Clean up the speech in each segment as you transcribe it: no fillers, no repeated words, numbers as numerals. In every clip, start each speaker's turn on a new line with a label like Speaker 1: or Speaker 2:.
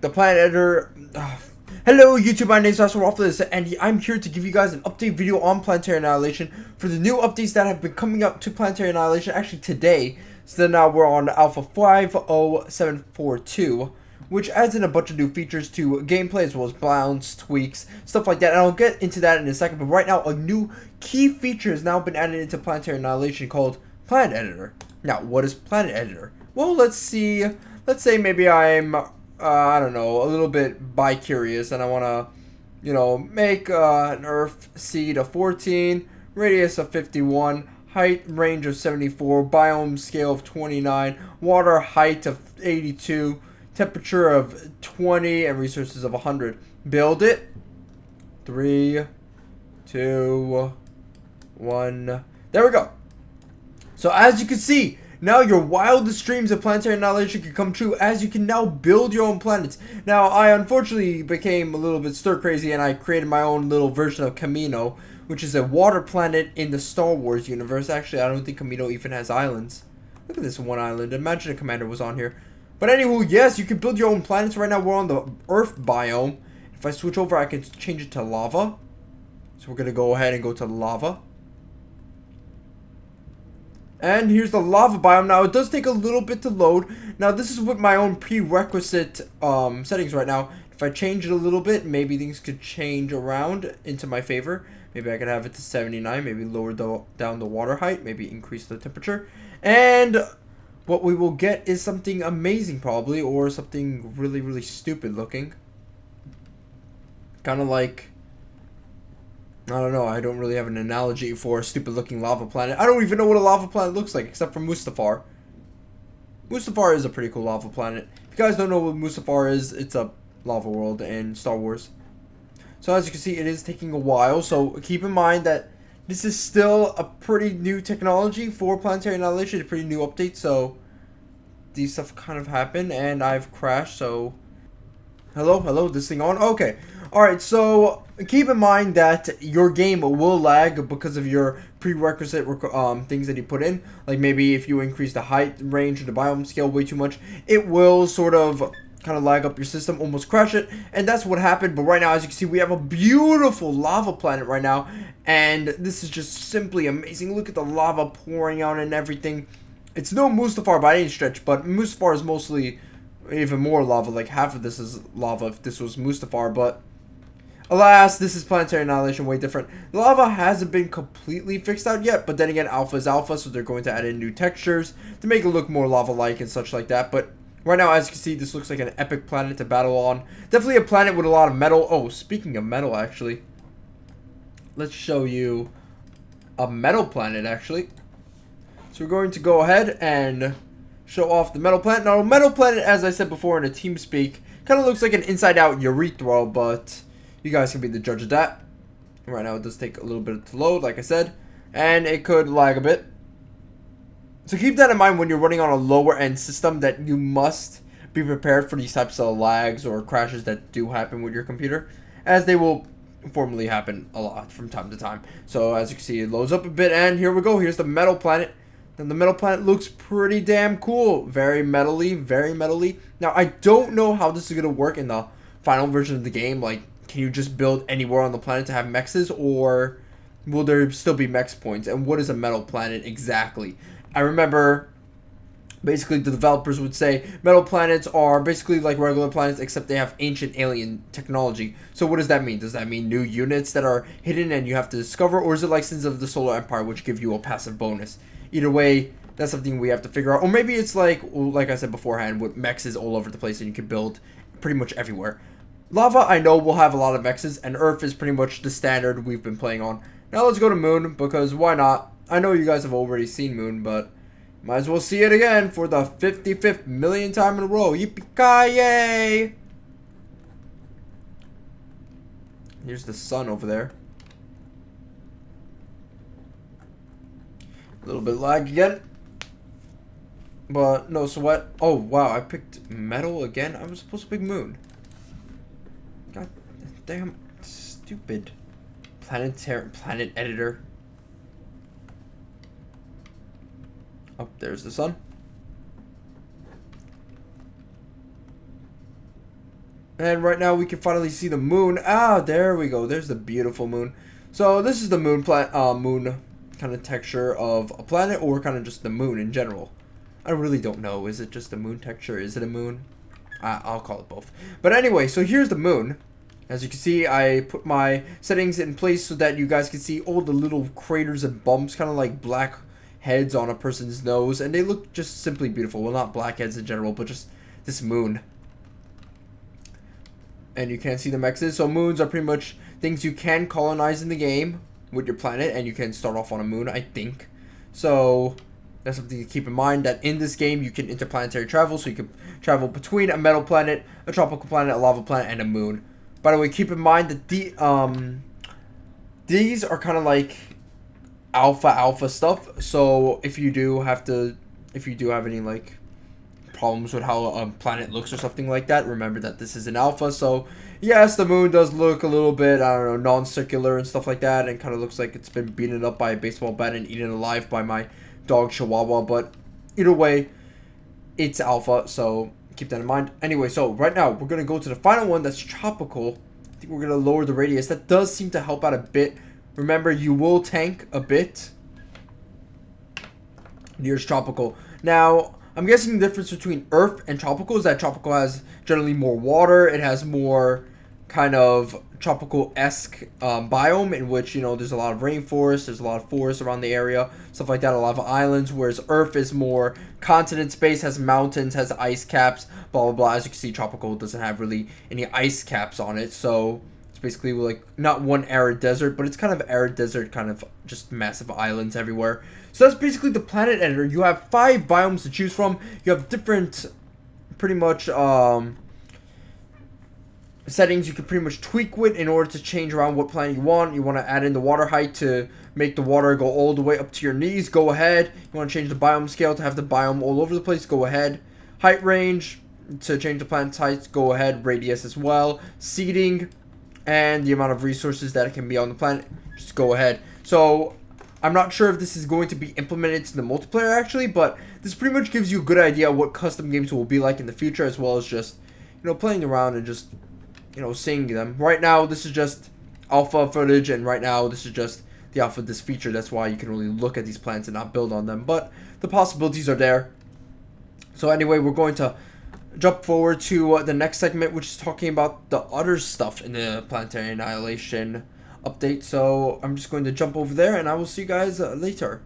Speaker 1: the planet editor. Hello YouTube, my name is MasterOfRolfness, and I'm here to give you guys an update video on Planetary Annihilation for the new updates that have been coming up to Planetary Annihilation actually today. So now we're on Alpha 50742, which adds in a bunch of new features to gameplay as well as bounce, tweaks, stuff like that, and I'll get into that in a second. But right now, a new key feature has now been added into Planetary Annihilation called Planet Editor. Now, what is Planet Editor? Well, let's see. Let's say maybe I'm I don't know, a little bit bi-curious, and I want to, make an Earth seed of 14, radius of 51, height range of 74, biome scale of 29, water height of 82, temperature of 20, and resources of 100. Build it. 3, 2, 1. There we go. So as you can see, now your wildest dreams of planetary annihilation can come true, as you can now build your own planets. Now, I unfortunately became a little bit stir crazy and I created my own little version of Camino, which is a water planet in the Star Wars universe. Actually, I don't think Camino even has islands. Look at this one island. Imagine a commander was on here. But anywho, yes, you can build your own planets. Right now, we're on the Earth biome. If I switch over, I can change it to lava. So we're going to go ahead and go to lava. And here's the lava biome. Now, it does take a little bit to load. Now, this is with my own prerequisite settings right now. If I change it a little bit, maybe things could change around into my favor. Maybe I could have it to 79. Maybe lower down the water height. Maybe increase the temperature. And what we will get is something amazing, probably. Or something really, really stupid looking. Kind of like... I don't know, I don't really have an analogy for a stupid looking lava planet. I don't even know what a lava planet looks like, except for Mustafar. Mustafar is a pretty cool lava planet. If you guys don't know what Mustafar is, it's a lava world in Star Wars. So as you can see, it is taking a while, so keep in mind that this is still a pretty new technology for Planetary Annihilation, a pretty new update, so these stuff kind of happen, and I've crashed, so... Hello, this thing on? Okay. Alright, so keep in mind that your game will lag because of your prerequisite things that you put in. Like maybe if you increase the height range or the biome scale way too much, it will sort of kind of lag up your system, almost crash it. And that's what happened. But right now, as you can see, we have a beautiful lava planet right now. And this is just simply amazing. Look at the lava pouring out and everything. It's no Mustafar by any stretch, but Mustafar is mostly... even more lava. Like half of this is lava if this was Mustafar, but alas, this is Planetary Annihilation, way different. The lava hasn't been completely fixed out yet, but then again, alpha is alpha, so they're going to add in new textures to make it look more lava-like and such like that. But right now, as you can see, this looks like an epic planet to battle on. Definitely a planet with a lot of metal. Oh, speaking of metal, actually, let's show you a metal planet, actually. So we're going to go ahead and show off the metal planet. Now, metal planet, as I said before in a team speak, kind of looks like an inside-out urethra, but you guys can be the judge of that. Right now, it does take a little bit to load, like I said, and it could lag a bit. So keep that in mind when you're running on a lower-end system, that you must be prepared for these types of lags or crashes that do happen with your computer, as they will formally happen a lot from time to time. So as you can see, it loads up a bit, and here we go. Here's the metal planet. And the metal planet looks pretty damn cool. Very metally, very metally. Now, I don't know how this is going to work in the final version of the game. Like, can you just build anywhere on the planet to have mexes? Or will there still be mex points? And what is a metal planet exactly? I remember, basically, the developers would say metal planets are basically like regular planets, except they have ancient alien technology. So what does that mean? Does that mean new units that are hidden and you have to discover? Or is it like Sins of the Solar Empire, which give you a passive bonus? Either way, that's something we have to figure out. Or maybe it's like I said beforehand, with mexes all over the place and you can build pretty much everywhere. Lava, I know, will have a lot of mexes, and Earth is pretty much the standard we've been playing on. Now let's go to Moon, because why not? I know you guys have already seen Moon, but might as well see it again for the 55th millionth time in a row. Yippee-ki-yay! Here's the sun over there. A little bit lag again, but no sweat. Oh wow, I picked metal again. I was supposed to pick Moon. God damn, stupid planet editor. Oh, there's the sun. And right now we can finally see the moon. Ah, there we go. There's the beautiful moon. So this is the moon moon kind of texture of a planet, or kind of just the moon in general. I really don't know. Is it just a moon texture? Is it a moon? I'll call it both. But anyway, so here's the moon. As you can see, I put my settings in place so that you guys can see all the little craters and bumps, kind of like black heads on a person's nose, and they look just simply beautiful. Well, not blackheads in general, but just this moon. And you can't see the X's. So moons are pretty much things you can colonize in the game with your planet, and you can start off on a moon, I think. So that's something to keep in mind, that in this game you can interplanetary travel, so you can travel between a metal planet, a tropical planet, a lava planet, and a moon. By the way, keep in mind that these are kind of like alpha stuff. So if you do have any like problems with how a planet looks or something like that, remember that this is an alpha. So yes, the moon does look a little bit, I don't know, non-circular and stuff like that, and kind of looks like it's been beaten up by a baseball bat and eaten alive by my dog Chihuahua, but either way, it's alpha, so keep that in mind. Anyway, so right now we're gonna go to the final one, that's tropical. I think we're gonna lower the radius. That does seem to help out a bit. Remember, you will tank a bit. Here's tropical. Now I'm guessing the difference between Earth and tropical is that tropical has generally more water. It has more kind of tropical-esque biome, in which, you know, there's a lot of rainforest, there's a lot of forest around the area, stuff like that, a lot of islands, whereas Earth is more continent space, has mountains, has ice caps, blah blah blah. As you can see, tropical doesn't have really any ice caps on it, so it's basically like not one arid desert, but it's kind of arid desert, kind of just massive islands everywhere. So that's basically the planet editor. You have 5 biomes to choose from. You have different pretty much settings you can pretty much tweak with in order to change around what planet you want. You want to add in the water height to make the water go all the way up to your knees, go ahead. You want to change the biome scale to have the biome all over the place, go ahead. Height range to change the planet's height, go ahead. Radius as well. Seeding and the amount of resources that can be on the planet, just go ahead. So I'm not sure if this is going to be implemented to the multiplayer actually, but this pretty much gives you a good idea of what custom games will be like in the future, as well as just, you know, playing around and just, you know, seeing them. Right now, this is just alpha footage, and right now, this is just the alpha of this feature. That's why you can only look at these planets and not build on them. But the possibilities are there. So anyway, we're going to jump forward to the next segment, which is talking about the other stuff in the Planetary Annihilation update. So I'm just going to jump over there, and I will see you guys later.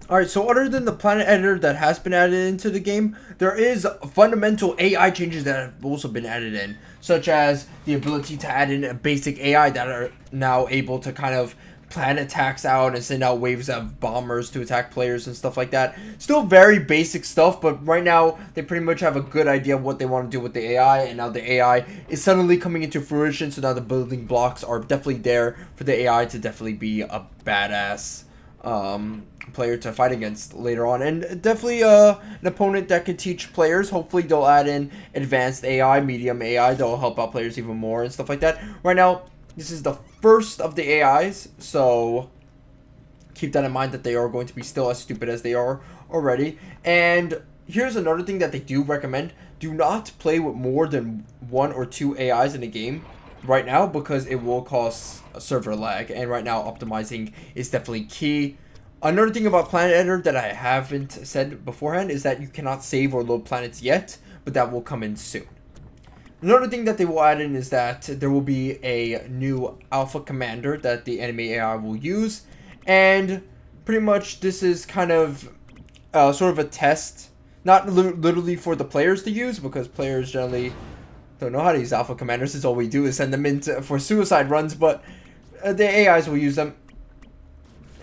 Speaker 1: Alright, so other than the planet editor that has been added into the game, there is fundamental AI changes that have also been added in, such as the ability to add in a basic AI that are now able to kind of plan attacks out and send out waves of bombers to attack players and stuff like that. Still very basic stuff, but right now they pretty much have a good idea of what they want to do with the AI, and now the AI is suddenly coming into fruition, so now the building blocks are definitely there for the AI to definitely be a badass player to fight against later on, and definitely an opponent that could teach players. Hopefully they'll add in advanced AI, medium AI, that'll help out players even more and stuff like that. Right now, this is the first of the AIs, so keep that in mind, that they are going to be still as stupid as they are already. And here's another thing that they do recommend: do not play with more than 1 or 2 AIs in a game right now, because it will cause a server lag, and right now optimizing is definitely key. Another thing about Planet Editor that I haven't said beforehand is that you cannot save or load planets yet, but that will come in soon. Another thing that they will add in is that there will be a new alpha commander that the enemy AI will use, and pretty much this is kind of sort of a test, not literally for the players to use, because players generally don't know how to use alpha commanders, since all we do is send them in for suicide runs, but the AIs will use them.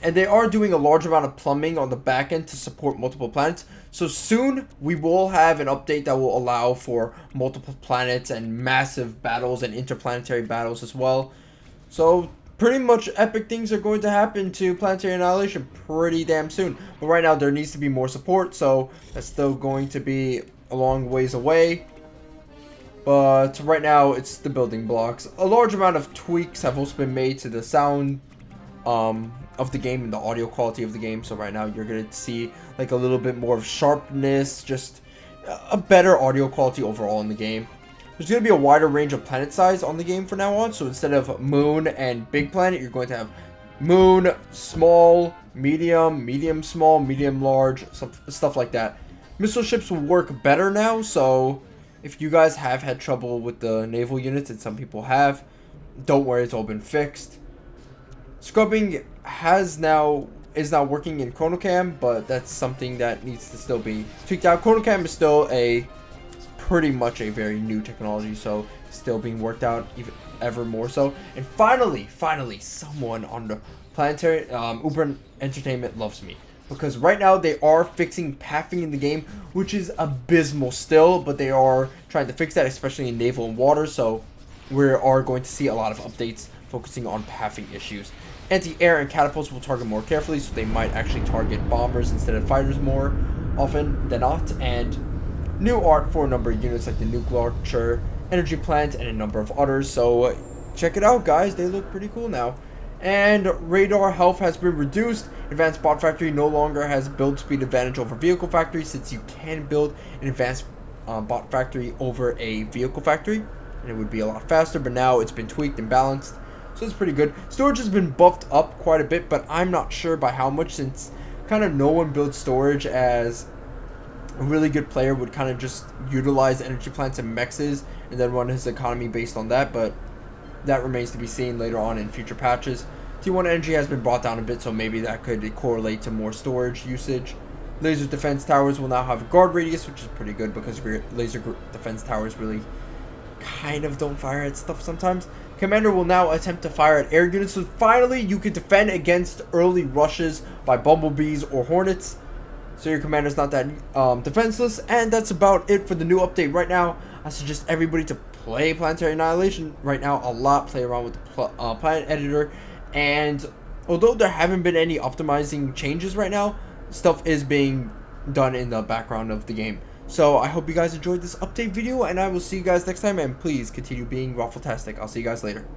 Speaker 1: And they are doing a large amount of plumbing on the back end to support multiple planets. So soon we will have an update that will allow for multiple planets and massive battles and interplanetary battles as well. So pretty much epic things are going to happen to Planetary Annihilation pretty damn soon. But right now there needs to be more support, so that's still going to be a long ways away. But right now it's the building blocks. A large amount of tweaks have also been made to the sound of the game and the audio quality of the game. So right now you're going to see like a little bit more of sharpness, just a better audio quality overall in the game. there's going to be a wider range of planet size on the game from now on. So instead of moon and big planet, you're going to have moon, small, medium, medium small, medium large, stuff like that. Missile ships will work better now, so if you guys have had trouble with the naval units, and some people have, don't worry, it's all been fixed. Scrubbing is now working in ChronoCam, but that's something that needs to still be tweaked out. ChronoCam is still pretty much a very new technology, so still being worked out even ever more so. And finally, someone on the Planetary Uber Entertainment loves me, because right now they are fixing pathing in the game, which is abysmal still, but they are trying to fix that, especially in naval and water. So we are going to see a lot of updates focusing on pathing issues. Anti-air and catapults will target more carefully, so they might actually target bombers instead of fighters more often than not. And new art for a number of units like the nuke launcher, energy plant, and a number of others. So check it out, guys. They look pretty cool now. And radar health has been reduced. Advanced bot factory no longer has build speed advantage over vehicle factory, since you can build an advanced bot factory over a vehicle factory, and it would be a lot faster. But now it's been tweaked and balanced, so it's pretty good. Storage has been buffed up quite a bit, but I'm not sure by how much, since kind of no one builds storage, as a really good player would kind of just utilize energy plants and mexes and then run his economy based on that. But that remains to be seen later on in future patches. T1 energy has been brought down a bit, so maybe that could correlate to more storage usage. Laser defense towers will now have a guard radius, which is pretty good, because laser defense towers really kind of don't fire at stuff sometimes. Commander will now attempt to fire at air units, so finally you can defend against early rushes by bumblebees or hornets. So your commander's not that defenseless. And that's about it for the new update. Right now, I suggest everybody to play Planetary Annihilation right now a lot. Play around with the planet editor. And although there haven't been any optimizing changes right now, stuff is being done in the background of the game. So I hope you guys enjoyed this update video, and I will see you guys next time. And please continue being Rolftastic. I'll see you guys later.